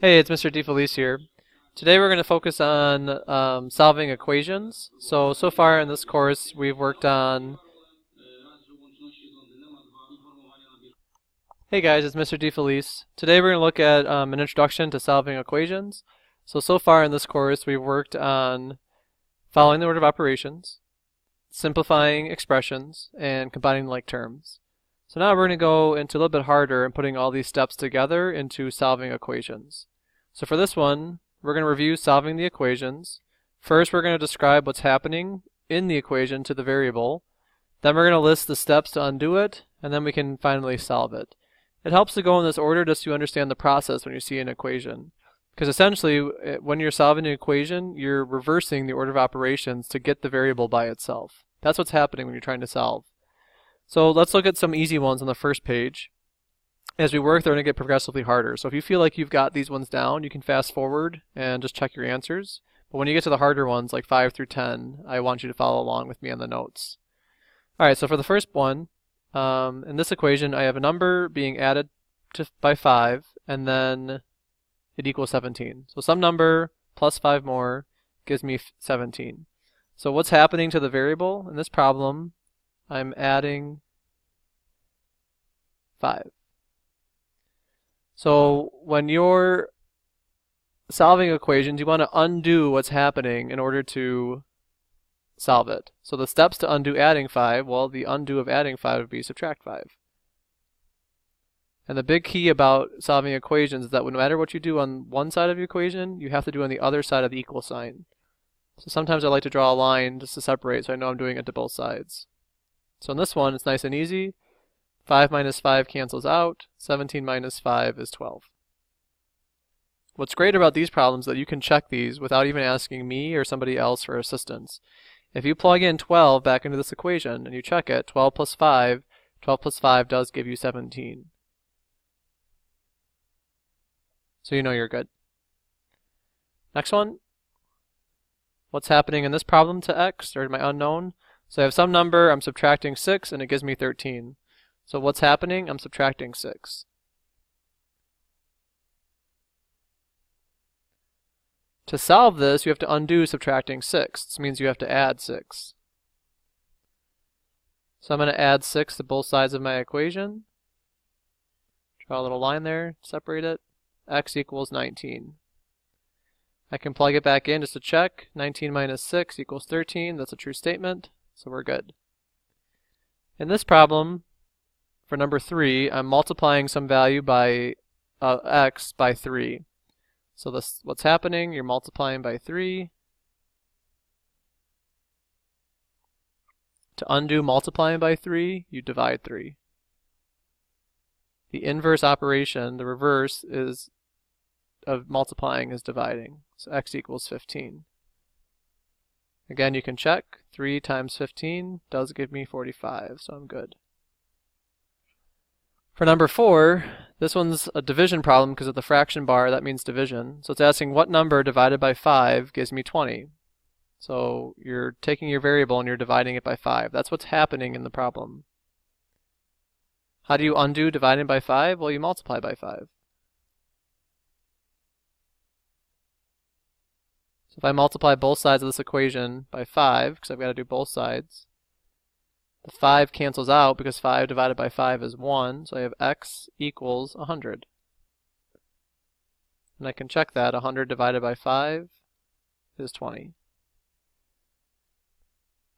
Hey, it's Mr. DeFelice here. Today we're going to focus on solving equations. So far in this course we've worked on... Hey guys, it's Mr. DeFelice. Today we're going to look at an introduction to solving equations. So far in this course we've worked on following the order of operations, simplifying expressions, and combining like terms. So now we're going to go into a little bit harder and putting all these steps together into solving equations. So for this one, we're going to review solving the equations. First, we're going to describe what's happening in the equation to the variable. Then we're going to list the steps to undo it, and then we can finally solve it. It helps to go in this order just to understand the process when you see an equation. Because essentially, when you're solving an equation, you're reversing the order of operations to get the variable by itself. That's what's happening when you're trying to solve. So let's look at some easy ones on the first page. As we work, they're going to get progressively harder. So if you feel like you've got these ones down, you can fast forward and just check your answers. But when you get to the harder ones, like 5 through 10, I want you to follow along with me on the notes. Alright, so for the first one, in this equation, I have a number being added by 5, and then it equals 17. So some number plus 5 more gives me 17. So what's happening to the variable in this problem? I'm adding 5. So when you're solving equations, you want to undo what's happening in order to solve it. So the steps to undo adding 5, well, the undo of adding 5 would be subtract 5. And the big key about solving equations is that no matter what you do on one side of your equation, you have to do on the other side of the equal sign. So sometimes I like to draw a line just to separate so I know I'm doing it to both sides. So in this one, it's nice and easy. 5 minus 5 cancels out. 17 minus 5 is 12. What's great about these problems is that you can check these without even asking me or somebody else for assistance. If you plug in 12 back into this equation and you check it, 12 plus 5 does give you 17. So you know you're good. Next one. What's happening in this problem to x, or my unknown? So I have some number, I'm subtracting 6, and it gives me 13. So what's happening? I'm subtracting 6. To solve this, you have to undo subtracting 6. This means you have to add 6. So I'm going to add 6 to both sides of my equation. Draw a little line there, separate it. X equals 19. I can plug it back in just to check. 19 minus 6 equals 13. That's a true statement, so we're good. In this problem, for number 3, I'm multiplying some value by x by 3. So this, what's happening? You're multiplying by 3. To undo multiplying by 3, you divide 3. The inverse operation, the reverse of multiplying is dividing. So x equals 15. Again, you can check. 3 times 15 does give me 45, so I'm good. For number 4, this one's a division problem because of the fraction bar. That means division. So it's asking what number divided by 5 gives me 20. So you're taking your variable and you're dividing it by 5. That's what's happening in the problem. How do you undo dividing by 5? Well, you multiply by 5. So if I multiply both sides of this equation by 5, because I've got to do both sides, the 5 cancels out because 5 divided by 5 is 1, so I have x equals 100. And I can check that. 100 divided by 5 is 20.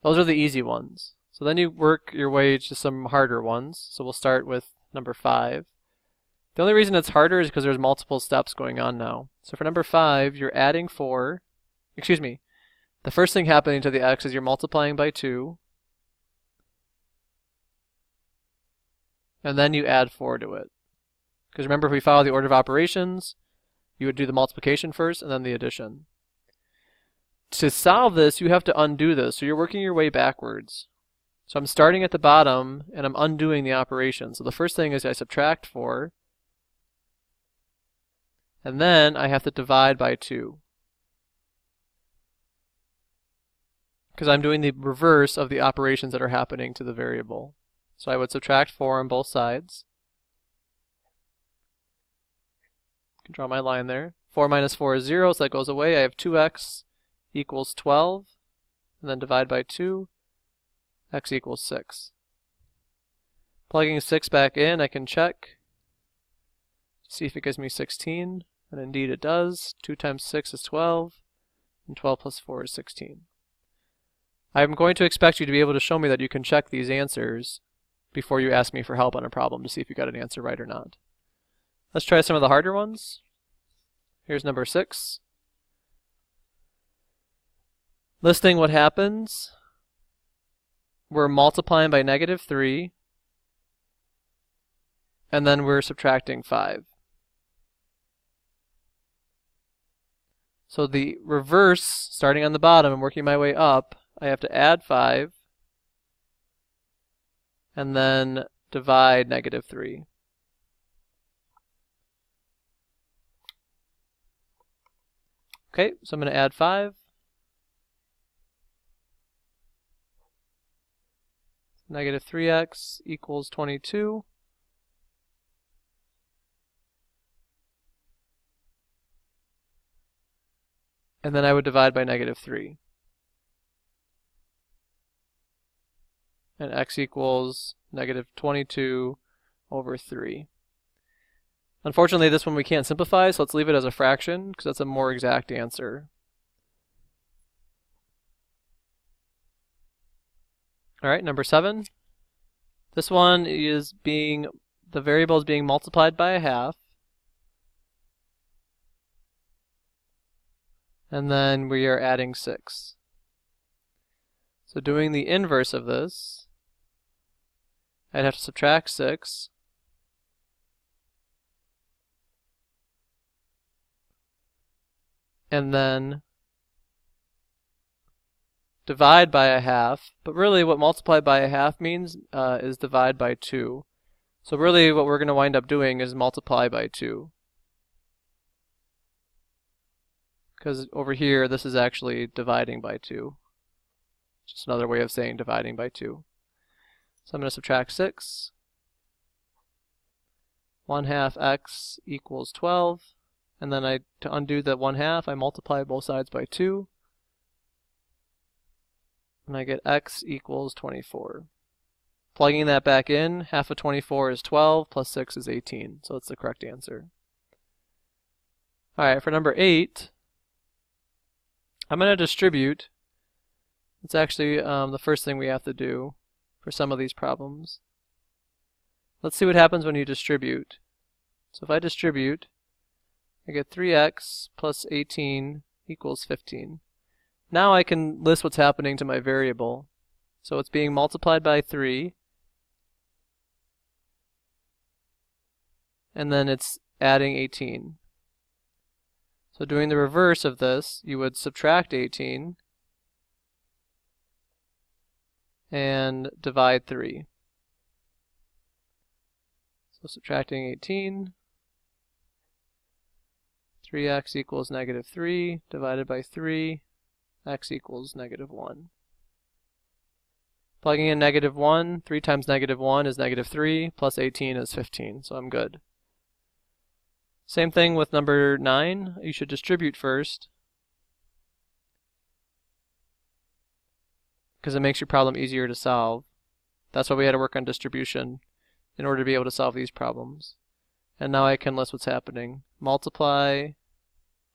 Those are the easy ones. So then you work your way to some harder ones. So we'll start with number 5. The only reason it's harder is because there's multiple steps going on now. So for number 5, you're adding 4. Excuse me. The first thing happening to the x is you're multiplying by 2. And then you add 4 to it. Because remember, if we follow the order of operations, you would do the multiplication first and then the addition. To solve this, you have to undo this. So you're working your way backwards. So I'm starting at the bottom and I'm undoing the operation. So the first thing is I subtract 4. And then I have to divide by 2. Because I'm doing the reverse of the operations that are happening to the variable. So I would subtract 4 on both sides. draw my line there. 4 minus 4 is 0, so that goes away. I have 2x equals 12, and then divide by 2, x equals 6. Plugging 6 back in, I can check, see if it gives me 16, and indeed it does. 2 times 6 is 12, and 12 plus 4 is 16. I'm going to expect you to be able to show me that you can check these answers before you ask me for help on a problem to see if you got an answer right or not. Let's try some of the harder ones. Here's number 6. Listing what happens. We're multiplying by -3, and then we're subtracting 5. So the reverse, starting on the bottom and working my way up, I have to add 5, and then divide -3. Okay, so I'm going to add 5. -3x equals 22. And then I would divide by -3. And x equals -22 over 3. Unfortunately, this one we can't simplify, so let's leave it as a fraction, because that's a more exact answer. Alright, number 7. This one is the variable is being multiplied by a half. And then we are adding 6. So doing the inverse of this, I'd have to subtract 6. And then divide by a half. But really what multiply by a half means is divide by 2. So really what we're going to wind up doing is multiply by 2. Because over here this is actually dividing by 2. Just another way of saying dividing by 2. So I'm going to subtract 6. 1/2 x equals 12. And then to undo the 1/2, I multiply both sides by 2. And I get x equals 24. Plugging that back in, half of 24 is 12, plus 6 is 18. So it's the correct answer. Alright, for number 8, I'm going to distribute. It's actually the first thing we have to do for some of these problems. Let's see what happens when you distribute. So if I distribute, I get 3x plus 18 equals 15. Now I can list what's happening to my variable. So it's being multiplied by 3, and then it's adding 18. So doing the reverse of this, you would subtract 18 and divide 3. So subtracting 18, 3x equals -3, divided by 3, x equals -1. Plugging in -1, 3 times -1 is -3, plus 18 is 15, so I'm good. Same thing with number 9. You should distribute first, because it makes your problem easier to solve. That's why we had to work on distribution in order to be able to solve these problems. And now I can list what's happening. Multiply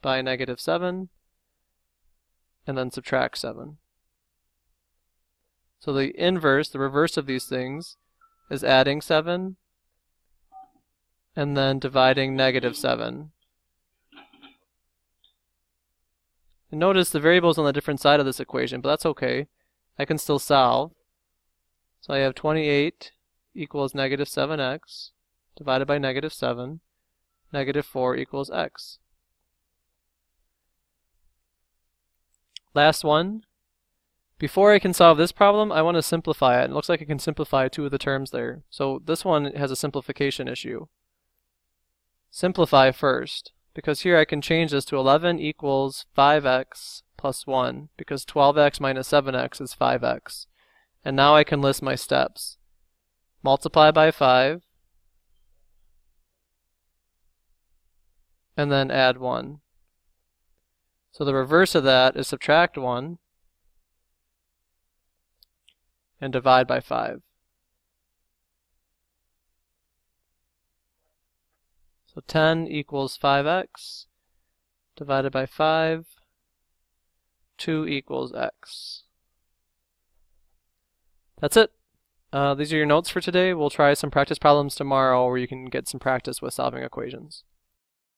by -7, and then subtract 7. So the inverse, the reverse of these things, is adding 7, and then dividing -7. And notice the variable is on the different side of this equation, but that's okay. I can still solve. So I have 28 equals -7x, divided by -7, -4 equals x. Last one. Before I can solve this problem, I want to simplify it. It looks like I can simplify 2 of the terms there. So this one has a simplification issue. Simplify first, because here I can change this to 11 equals 5x plus 1, because 12x minus 7x is 5x. And now I can list my steps. Multiply by 5, and then add 1. So the reverse of that is subtract 1 and divide by 5. So 10 equals 5x divided by 5. 2 equals x. That's it. These are your notes for today. We'll try some practice problems tomorrow where you can get some practice with solving equations.